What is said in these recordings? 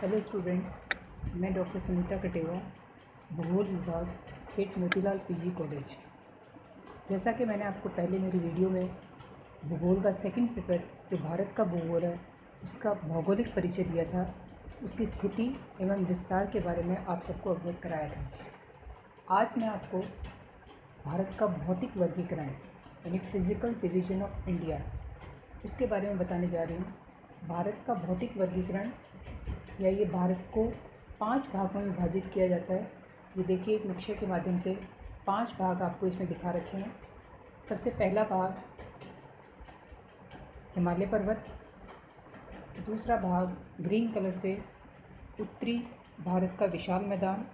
Hello students, मैं doctor Sunita Katewa, भूगोल विभाग, सेठ मोतीलाल पीजी कॉलेज। जैसा कि मैंने आपको पहले मेरी वीडियो में भूगोल का सेकंड पेपर जो भारत का भूगोल है उसका भौगोलिक परिचय दिया था, उसकी स्थिति एवं विस्तार के बारे में आप सबको अवगत कराया था। आज मैं आपको भारत का भौतिक वर्गीकरण यानी फिजिकल डिवीजन ऑफ इंडिया उसके बारे में बताने जा रही हूँ। भारत का भौतिक वर्गीकरण या ये भारत को 5 भागों में विभाजित किया जाता है। ये देखिए एक नक्शे के माध्यम से 5 भाग आपको इसमें दिखा रखे हैं। सबसे पहला भाग हिमालय पर्वत, दूसरा भाग ग्रीन कलर से उत्तरी भारत का विशाल मैदान,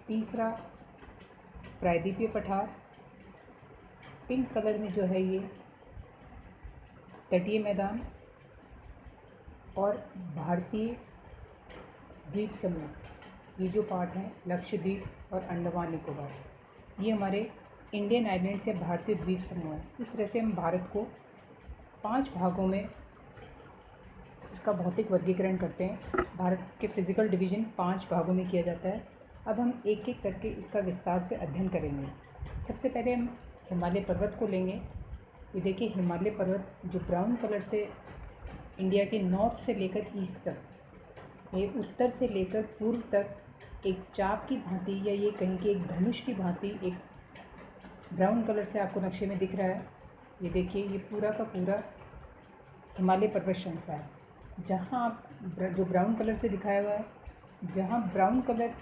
तीसरा प्रायद्वीपीय पठार, पिंक कलर में जो है ये तटीय मैदान, और भारतीय द्वीप समूह, ये जो पार्ट हैं लक्षद्वीप और अंडमान निकोबार, ये हमारे इंडियन आइलैंड से भारतीय द्वीप समूह है। इस तरह से हम भारत को 5 भागों में इसका भौतिक वर्गीकरण करते हैं। भारत के फिजिकल डिवीज़न 5 भागों में किया जाता है। अब हम एक एक करके इसका विस्तार से अध्ययन करेंगे। सबसे पहले हम हिमालय पर्वत को लेंगे। ये देखिए हिमालय पर्वत जो ब्राउन कलर से इंडिया के नॉर्थ से लेकर ईस्ट तक, ये उत्तर से लेकर पूर्व तक एक चाप की भांति या ये कहीं के एक धनुष की भांति एक ब्राउन कलर से आपको नक्शे में दिख रहा है। ये देखिए ये पूरा का पूरा हिमालय पर्वत श्रृंखला है। जहाँ आप जो ब्राउन कलर से दिखाया हुआ है, जहाँ ब्राउन कलर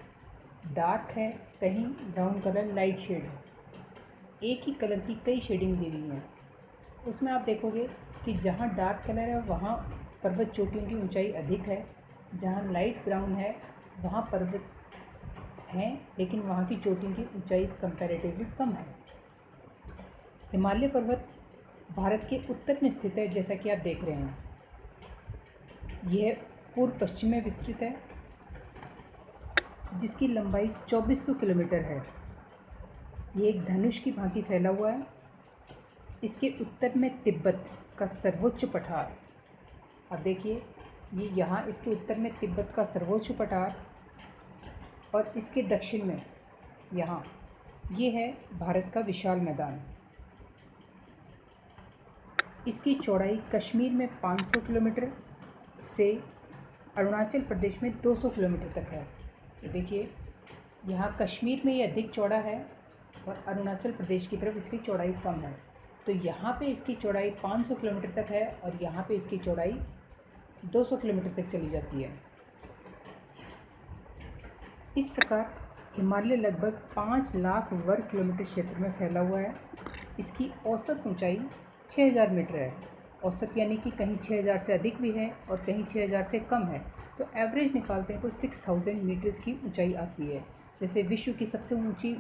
डार्क है, कहीं ब्राउन कलर लाइट शेड है, एक ही कलर की कई शेडिंग दी हुई है। उसमें आप देखोगे कि जहाँ डार्क कलर है वहाँ पर्वत चोटियों की ऊंचाई अधिक है, जहाँ लाइट ब्राउन है वहाँ पर्वत हैं लेकिन वहाँ की चोटियों की ऊंचाई कंपैरेटिवली कम है। हिमालय पर्वत भारत के उत्तर में स्थित है, जैसा कि आप देख रहे हैं। यह पूर्व पश्चिम में विस्तृत है, जिसकी लंबाई 2400 किलोमीटर है। ये एक धनुष की भांति फैला हुआ है। इसके उत्तर में तिब्बत का सर्वोच्च पठार, आप देखिए ये यहाँ इसके उत्तर में तिब्बत का सर्वोच्च पठार, और इसके दक्षिण में यहाँ ये है भारत का विशाल मैदान। इसकी चौड़ाई कश्मीर में 500 किलोमीटर से अरुणाचल प्रदेश में 200 किलोमीटर तक है। ये देखिए यहाँ कश्मीर में ये अधिक चौड़ा है और अरुणाचल प्रदेश की तरफ इसकी चौड़ाई कम है। तो यहाँ पे इसकी चौड़ाई 500 किलोमीटर तक है और यहाँ पे इसकी चौड़ाई 200 किलोमीटर तक चली जाती है। इस प्रकार हिमालय लगभग 5 लाख वर्ग किलोमीटर क्षेत्र में फैला हुआ है। इसकी औसत ऊंचाई 6000 मीटर है। औसत यानी कि कहीं 6000 से अधिक भी है और कहीं 6000 से कम है। तो एवरेज निकालते हैं तो 6000 मीटर्स की ऊंचाई आती है। जैसे विश्व की सबसे ऊंची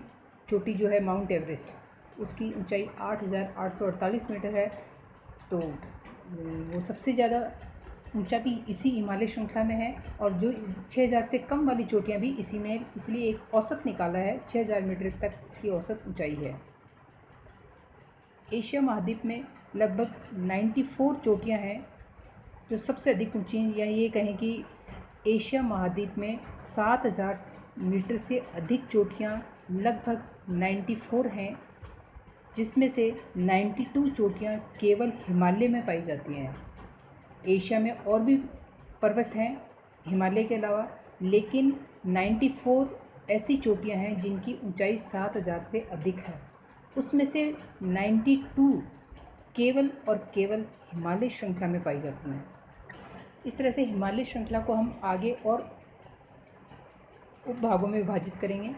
चोटी जो है माउंट एवरेस्ट, उसकी ऊंचाई 8848 मीटर है। तो वो सबसे ज़्यादा ऊंचा भी इसी हिमालय श्रृंखला में है, और जो 6000 से कम वाली चोटियां भी इसी में, इसलिए एक औसत निकाला है। 6000 मीटर तक इसकी औसत ऊंचाई है। एशिया महाद्वीप में लगभग 94 चोटियां हैं जो सबसे अधिक ऊंची हैं, या ये कहें कि एशिया महाद्वीप में 7000 मीटर से अधिक चोटियां लगभग 94 हैं, जिसमें से 92 चोटियां केवल हिमालय में पाई जाती हैं। एशिया में और भी पर्वत हैं हिमालय के अलावा, लेकिन 94 ऐसी चोटियां हैं जिनकी ऊंचाई 7000 से अधिक है। उसमें से 92 केवल और केवल हिमालय श्रृंखला में पाई जाती हैं। इस तरह से हिमालय श्रृंखला को हम आगे और उपभागों में विभाजित करेंगे।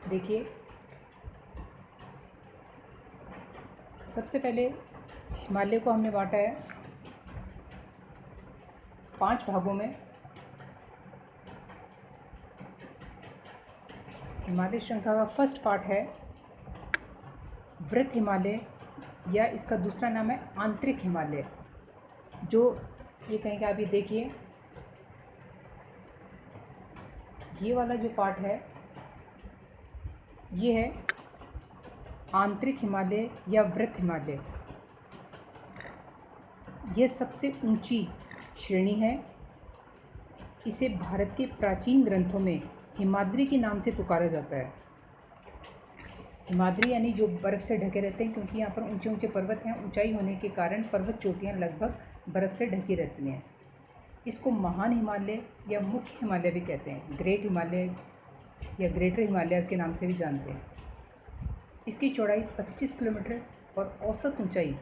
देखिए सबसे पहले हिमालय को हमने बांटा है 5 भागों में। हिमालय श्रृंखला का फर्स्ट पार्ट है वृत्त हिमालय, या इसका दूसरा नाम है आंतरिक हिमालय। जो ये कहेंगे, आप ये देखिए ये वाला जो पार्ट है ये है आंतरिक हिमालय या वृत्त हिमालय। यह सबसे ऊंची श्रेणी है। इसे भारत के प्राचीन ग्रंथों में हिमाद्री के नाम से पुकारा जाता है। हिमाद्री यानी जो बर्फ़ से ढके रहते हैं, क्योंकि यहाँ पर ऊंचे ऊंचे पर्वत हैं। ऊंचाई होने के कारण पर्वत चोटियाँ लगभग बर्फ़ से ढकी रहती हैं। इसको महान हिमालय या मुख्य हिमालय भी कहते हैं, ग्रेट हिमालय या ग्रेटर हिमालयाज़ के नाम से भी जानते हैं। इसकी चौड़ाई 25 किलोमीटर और औसत ऊंचाई,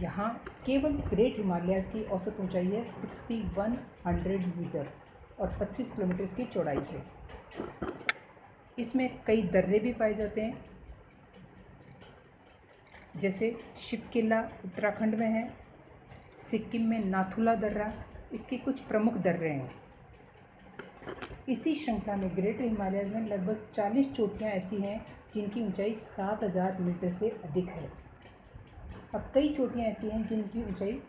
यहाँ केवल ग्रेट हिमालयाज़ की औसत ऊंचाई है 6100 मीटर और 25 किलोमीटर इसकी चौड़ाई है। इसमें कई दर्रे भी पाए जाते हैं, जैसे शिवकिला उत्तराखंड में है, सिक्किम में नाथुला दर्रा इसके कुछ प्रमुख दर्रे हैं। इसी श्रृंखला में ग्रेटर हिमालय में लगभग 40 चोटियाँ ऐसी हैं जिनकी ऊंचाई 7000 मीटर से अधिक है और कई चोटियाँ ऐसी हैं जिनकी ऊंचाई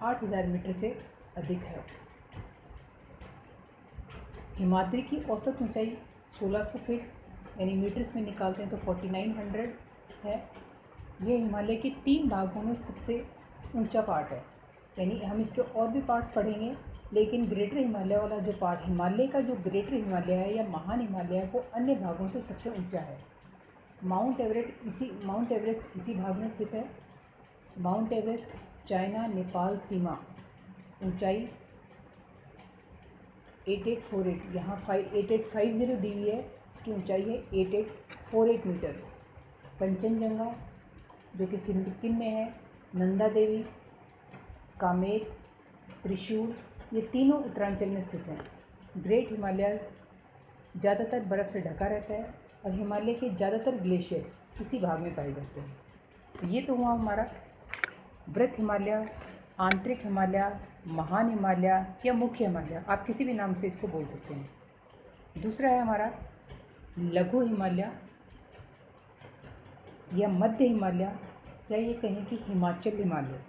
8000 मीटर से अधिक है। हिमाद्री की औसत ऊंचाई 1600 फीट यानी मीटर्स में निकालते हैं तो 4900 है। ये हिमालय के 3 भागों में सबसे ऊंचा पार्ट है, यानी हम इसके और भी पार्ट्स पढ़ेंगे, लेकिन ग्रेटर हिमालय वाला जो पार्ट, हिमालय का जो ग्रेटर हिमालय है या महान हिमालय है, वो अन्य भागों से सबसे ऊंचा है। माउंट एवरेस्ट इसी भाग में स्थित है। माउंट एवरेस्ट चाइना नेपाल सीमा, ऊंचाई 8848, यहाँ 8850 दी हुई है, इसकी ऊंचाई है 8848 मीटर्स। कंचनजंगा जो कि सिक्किम में है, नंदा देवी, कामेर, त्रिशूल, ये तीनों उत्तरांचल में स्थित हैं। ग्रेट हिमालय ज़्यादातर बर्फ़ से ढका रहता है और हिमालय के ज़्यादातर ग्लेशियर इसी भाग में पाए जाते हैं। तो ये तो हुआ हमारा वृहत हिमालय, आंतरिक हिमालय, महान हिमालय या मुख्य हिमालय, आप किसी भी नाम से इसको बोल सकते हैं। दूसरा है हमारा लघु हिमालय या मध्य हिमालय या ये कहें कि हिमाचल हिमालय।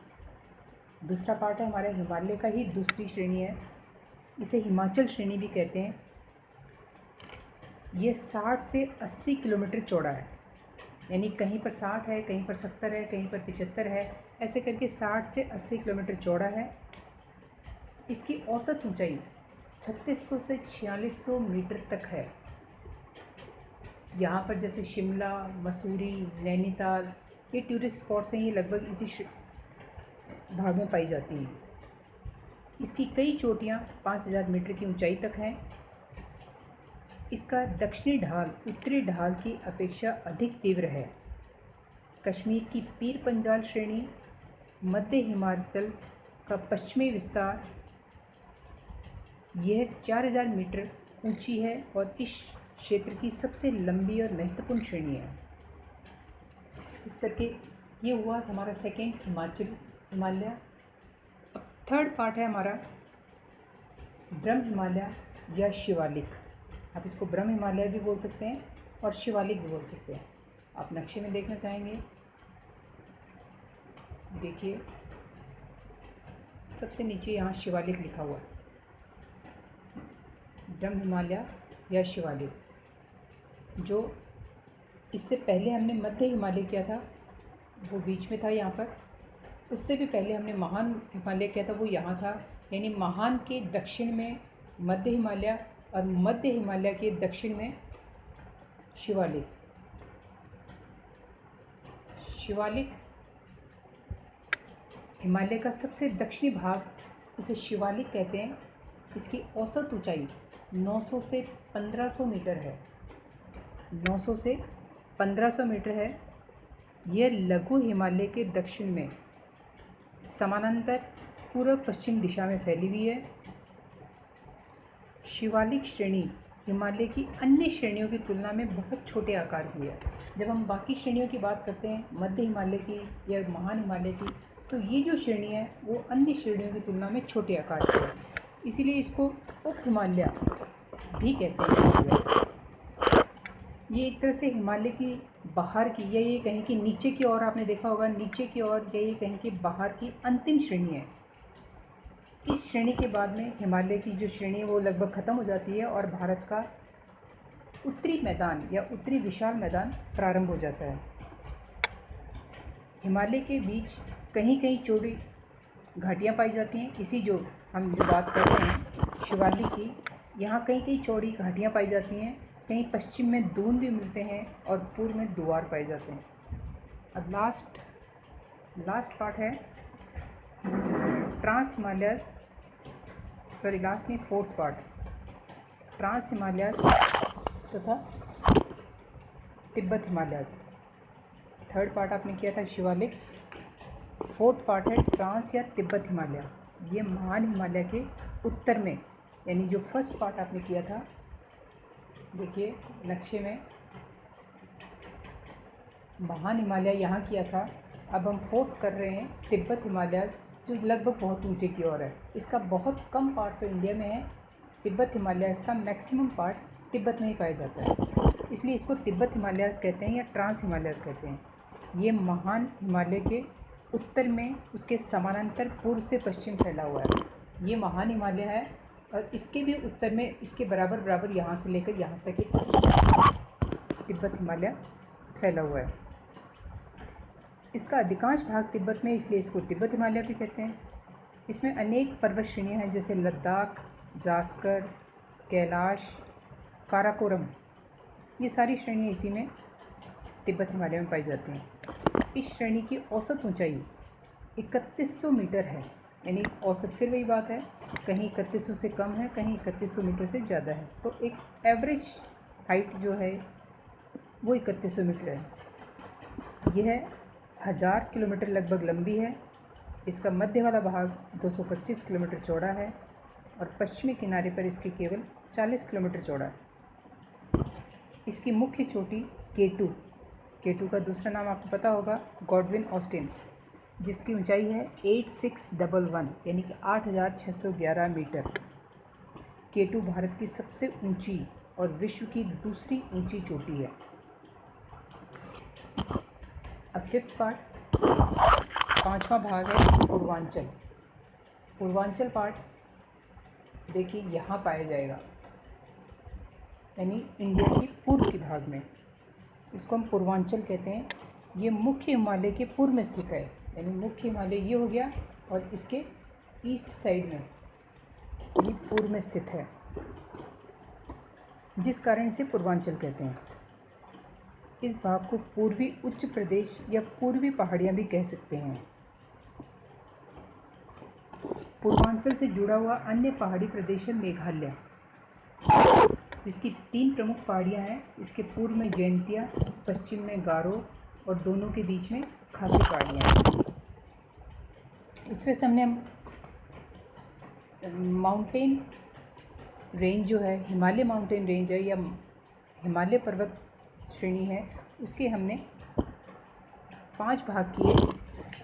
दूसरा पार्ट है हमारे हिमालय का ही दूसरी श्रेणी है, इसे हिमाचल श्रेणी भी कहते हैं। ये 60 से 80 किलोमीटर चौड़ा है, यानी कहीं पर 60 है, कहीं पर 70 है, कहीं पर 75 है, ऐसे करके 60 से 80 किलोमीटर चौड़ा है। इसकी औसत ऊंचाई 3600 से 4600 मीटर तक है। यहाँ पर जैसे शिमला, मसूरी, नैनीताल ये टूरिस्ट स्पॉट्स हैं, ये लगभग इसी भाग में पाई जाती हैं। इसकी कई चोटियाँ 5000 मीटर की ऊंचाई तक हैं। इसका दक्षिणी ढाल उत्तरी ढाल की अपेक्षा अधिक तीव्र है। कश्मीर की पीर पंजाल श्रेणी, मध्य हिमाचल का पश्चिमी विस्तार, यह 4000 मीटर ऊंची है और इस क्षेत्र की सबसे लंबी और महत्वपूर्ण श्रेणी है। इस करके ये हुआ हमारा सेकेंड हिमालय। अब थर्ड पार्ट है हमारा ब्रह्म हिमालय या शिवालिक। आप इसको ब्रह्म हिमालय भी बोल सकते हैं और शिवालिक भी बोल सकते हैं। आप नक्शे में देखना चाहेंगे, देखिए सबसे नीचे यहाँ शिवालिक लिखा हुआ है, ब्रह्म हिमालय या शिवालिक। जो इससे पहले हमने मध्य हिमालय किया था वो बीच में था यहाँ पर, उससे भी पहले हमने महान हिमालय किया था वो यहाँ था, यानी महान के दक्षिण में मध्य हिमालय और मध्य हिमालय के दक्षिण में शिवालिक। शिवालिक हिमालय का सबसे दक्षिणी भाग, इसे शिवालिक कहते हैं। इसकी औसत ऊंचाई 900 से 1500 मीटर है। 900 से 1500 मीटर है। यह लघु हिमालय के दक्षिण में समानांतर पूर्व पश्चिम दिशा में फैली हुई है। शिवालिक श्रेणी हिमालय की अन्य श्रेणियों की तुलना में बहुत छोटे आकार की है। जब हम बाकी श्रेणियों की बात करते हैं, मध्य हिमालय की या महान हिमालय की, तो ये जो श्रेणी है वो अन्य श्रेणियों की तुलना में छोटे आकार की है, इसीलिए इसको उप हिमालय भी कहते हैं। ये एक तरह से हिमालय की बाहर की या ये कहें कि नीचे की ओर, आपने देखा होगा नीचे की ओर, या ये कहें कि बाहर की अंतिम श्रेणी है। इस श्रेणी के बाद में हिमालय की जो श्रेणी है वो लगभग ख़त्म हो जाती है और भारत का उत्तरी मैदान या उत्तरी विशाल मैदान प्रारंभ हो जाता है। हिमालय के बीच कहीं कहीं चौड़ी घाटियाँ पाई जाती हैं। इसी जो हम जो बात कर रहे हैं शिवालिक की यहाँ कहीं कहीं चौड़ी घाटियाँ पाई जाती हैं, कहीं पश्चिम में दून भी मिलते हैं और पूर्व में द्वार पाए जाते हैं। अब लास्ट पार्ट है ट्रांस हिमालयस, सॉरी लास्ट नहीं, फोर्थ पार्ट ट्रांस हिमालयस तथा तिब्बत हिमालयस। थर्ड पार्ट आपने किया था शिवालिक्स, फोर्थ पार्ट है ट्रांस या तिब्बत हिमालय। ये महान हिमालय के उत्तर में, यानी जो फर्स्ट पार्ट आपने किया था, देखिए नक्शे में महान हिमालय यहाँ किया था। अब हम फोर्थ कर रहे हैं तिब्बत हिमालय, जो लगभग बहुत ऊंचे की ओर है। इसका बहुत कम पार्ट तो इंडिया में है, तिब्बत हिमालय का मैक्सिमम पार्ट तिब्बत में ही पाया जाता है, इसलिए इसको तिब्बत हिमालयस कहते हैं या ट्रांस हिमालयस कहते हैं। ये महान हिमालय के उत्तर में उसके समानांतर पूर्व से पश्चिम फैला हुआ है। ये महान हिमालय है और इसके भी उत्तर में इसके बराबर बराबर यहाँ से लेकर यहाँ तक ही तिब्बत हिमालय फैला हुआ है। इसका अधिकांश भाग तिब्बत में, इसलिए इसको तिब्बत हिमालय भी कहते हैं। इसमें अनेक पर्वत श्रेणियाँ हैं, जैसे लद्दाख, जास्कर, कैलाश, काराकोरम। ये सारी श्रेणियाँ इसी में तिब्बत हिमालय में पाई जाती हैं। इस श्रेणी की औसत ऊंचाई 3100 मीटर है, यानी औसत, फिर वही बात है, कहीं 3100 से कम है, कहीं 3100 मीटर से ज़्यादा है, तो एक एवरेज हाइट जो है वो 3100 मीटर है। यह 1000 किलोमीटर लगभग लंबी है। इसका मध्य वाला भाग 225 किलोमीटर चौड़ा है और पश्चिमी किनारे पर इसके केवल 40 किलोमीटर चौड़ा है। इसकी मुख्य चोटी केटू का दूसरा नाम आपको पता होगा गॉडविन ऑस्टिन, जिसकी ऊंचाई है 8611, यानी कि 8611 मीटर। केटू भारत की सबसे ऊंची और विश्व की दूसरी ऊंची चोटी है। अब फिफ्थ पार्ट, पांचवा भाग है पूर्वांचल। पूर्वांचल पार्ट देखिए यहाँ पाया जाएगा, यानी इंडिया की पूर्व के भाग में, इसको हम पूर्वांचल कहते हैं। ये मुख्य हिमालय के पूर्व में स्थित है, यानी मुख्य हिमालय ये हो गया और इसके ईस्ट साइड में ये पूर्व में स्थित है, जिस कारण इसे पूर्वांचल कहते हैं। इस भाग को पूर्वी उच्च प्रदेश या पूर्वी पहाड़ियाँ भी कह सकते हैं। पूर्वांचल से जुड़ा हुआ अन्य पहाड़ी प्रदेश है मेघालय, जिसकी 3 प्रमुख पहाड़ियाँ हैं। इसके पूर्व में जयंतिया, पश्चिम में गारो और दोनों के बीच में खासी पहाड़ियाँ हैं। इस तरह से हमने माउंटेन रेंज जो है, हिमालय माउंटेन रेंज है या हिमालय पर्वत श्रेणी है, उसके हमने 5 भाग किए।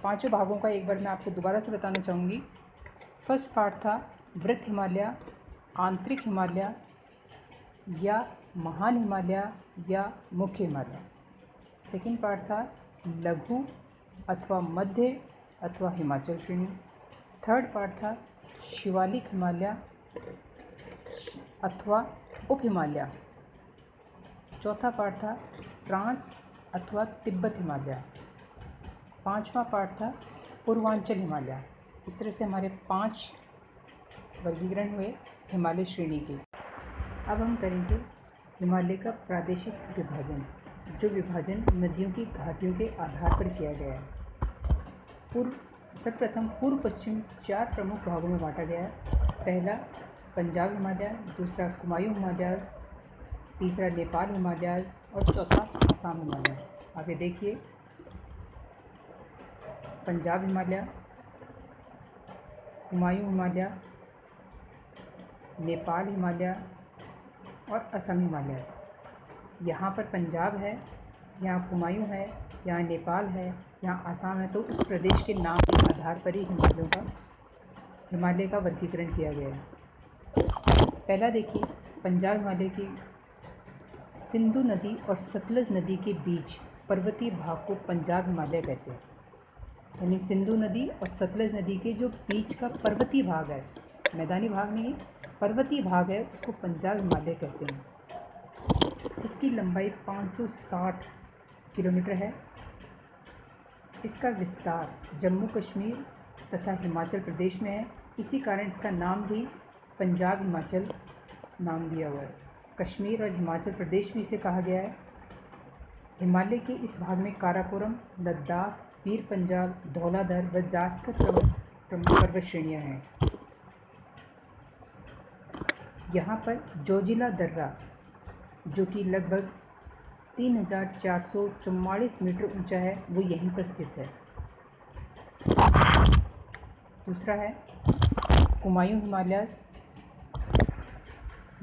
पांचों भागों का एक बार मैं आपको दोबारा से बताना चाहूँगी। फर्स्ट पार्ट था वृत्त हिमालय, आंतरिक हिमालय या महान हिमालय या मुख्य हिमालय। सेकंड पार्ट था लघु अथवा मध्य अथवा हिमाचल श्रेणी। थर्ड पार्ट था शिवालिक हिमालय अथवा उप हिमालय। चौथा पार्ट था ट्रांस अथवा तिब्बत हिमालय। पांचवा पार्ट था पूर्वांचल हिमालय। इस तरह से हमारे 5 वर्गीकरण हुए हिमालय श्रेणी के। अब हम करेंगे हिमालय का प्रादेशिक विभाजन, जो विभाजन नदियों की घाटियों के आधार पर किया गया है। सर्वप्रथम पूर्व पश्चिम 4 प्रमुख भागों में बांटा गया है। पहला पंजाब हिमालय, दूसरा कुमायूं हिमालय, तीसरा नेपाल हिमालय और चौथा असम हिमालय। आगे देखिए, पंजाब हिमालय, कुमायूं हिमालय, नेपाल हिमालय और असम हिमालय। यहाँ पर पंजाब है, यहाँ कुमायूं है, यहाँ नेपाल है, यहाँ असम है, तो उस प्रदेश के नाम के आधार पर ही हिमालय का वर्गीकरण किया गया है। पहला देखिए, पंजाब हिमालय की सिंधु नदी और सतलज नदी के बीच पर्वतीय भाग को पंजाब हिमालय कहते हैं। यानी सिंधु नदी और सतलज नदी के जो बीच का पर्वतीय भाग है, मैदानी भाग नहीं है, पर्वतीय भाग है, उसको पंजाब हिमालय कहते हैं। इसकी लंबाई 560 किलोमीटर है। इसका विस्तार जम्मू कश्मीर तथा हिमाचल प्रदेश में है। इसी कारण इसका नाम भी पंजाब हिमाचल नाम दिया हुआ है। कश्मीर और हिमाचल प्रदेश भी इसे कहा गया है। हिमालय के इस भाग में काराकोरम, लद्दाख, पीर पंजाब, धौलाधर व जास्कर प्रमुख पर्वत श्रेणियाँ हैं। यहाँ पर जोजिला दर्रा, जो कि लगभग 3444 मीटर ऊंचा है, वो यहीं पर स्थित है। दूसरा है कुमायूं हिमालयाज़।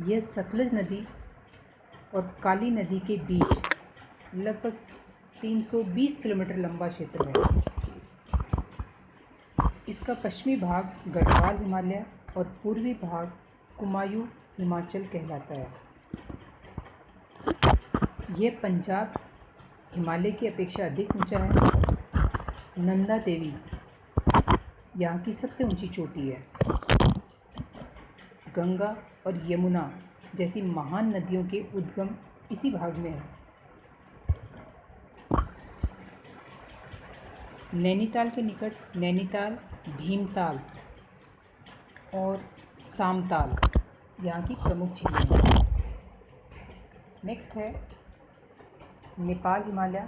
यह सतलज नदी और काली नदी के बीच लगभग 320 किलोमीटर लंबा क्षेत्र है। इसका पश्चिमी भाग गढ़वाल हिमालय और पूर्वी भाग कुमायूं हिमाचल कहलाता है। यह पंजाब हिमालय की अपेक्षा अधिक ऊंचा है। नंदा देवी यहाँ की सबसे ऊंची चोटी है। गंगा और यमुना जैसी महान नदियों के उद्गम इसी भाग में है। नैनीताल के निकट नैनीताल, भीमताल और सामताल यहाँ की प्रमुख झीलें हैं। नेक्स्ट है नेपाल हिमालय।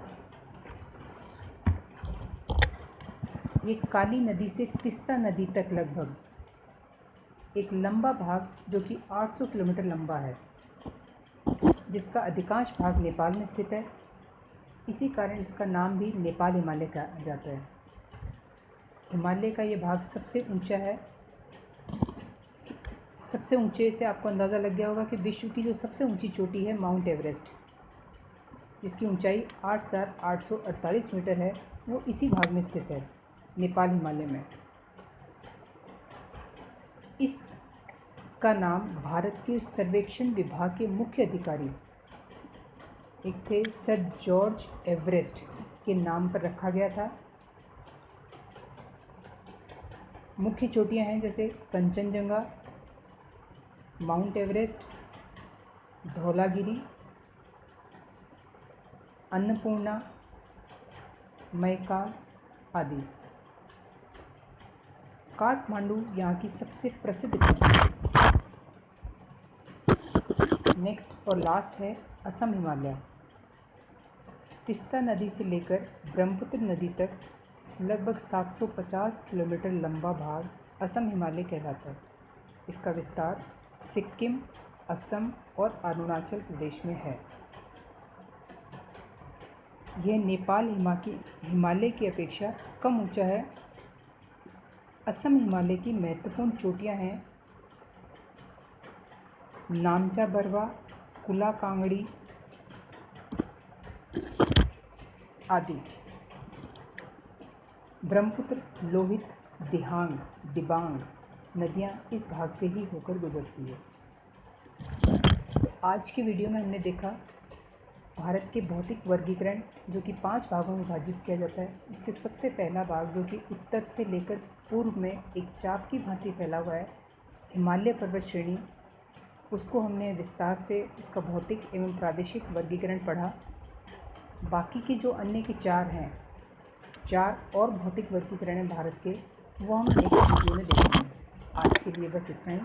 ये काली नदी से तिस्ता नदी तक लगभग एक लंबा भाग, जो कि 800 किलोमीटर लंबा है, जिसका अधिकांश भाग नेपाल में स्थित है। इसी कारण इसका नाम भी नेपाल हिमालय कहा जाता है। हिमालय का ये भाग सबसे ऊंचा है। सबसे ऊंचे से आपको अंदाज़ा लग गया होगा कि विश्व की जो सबसे ऊंची चोटी है माउंट एवरेस्ट, जिसकी ऊंचाई 8848 मीटर है, वो इसी भाग में स्थित है, नेपाल हिमालय में। इसका नाम भारत के सर्वेक्षण विभाग के मुख्य अधिकारी एक थे सर जॉर्ज एवरेस्ट के नाम पर रखा गया था। मुख्य चोटियां हैं जैसे कंचनजंगा, माउंट एवरेस्ट, धौलागिरी, अन्नपूर्णा, मैकाल आदि। काठमांडू यहाँ की सबसे प्रसिद्ध है। नेक्स्ट और लास्ट है असम हिमालय। तिस्ता नदी से लेकर ब्रह्मपुत्र नदी तक लगभग 750 किलोमीटर लंबा भाग असम हिमालय कहलाता है। इसका विस्तार सिक्किम, असम और अरुणाचल प्रदेश में है। यह नेपाल हिमालय की अपेक्षा कम ऊंचा है। असम हिमालय की महत्वपूर्ण चोटियां हैं नामचा बरवा, कुला कांगड़ी आदि। ब्रह्मपुत्र, लोहित, दिहांग, दिबांग नदियाँ इस भाग से ही होकर गुजरती है। तो आज के वीडियो में हमने देखा भारत के भौतिक वर्गीकरण, जो कि 5 भागों में विभाजित किया जाता है। उसके सबसे पहला भाग, जो कि उत्तर से लेकर पूर्व में एक चाप की भांति फैला हुआ है, हिमालय पर्वत श्रेणी, उसको हमने विस्तार से उसका भौतिक एवं प्रादेशिक वर्गीकरण पढ़ा। बाकी के जो अन्य के 4 हैं, 4 और भौतिक वर्गीकरण हैं भारत के, वो हम नेक्स्ट वीडियो में देखेंगे। आज के लिए बस इतना ही।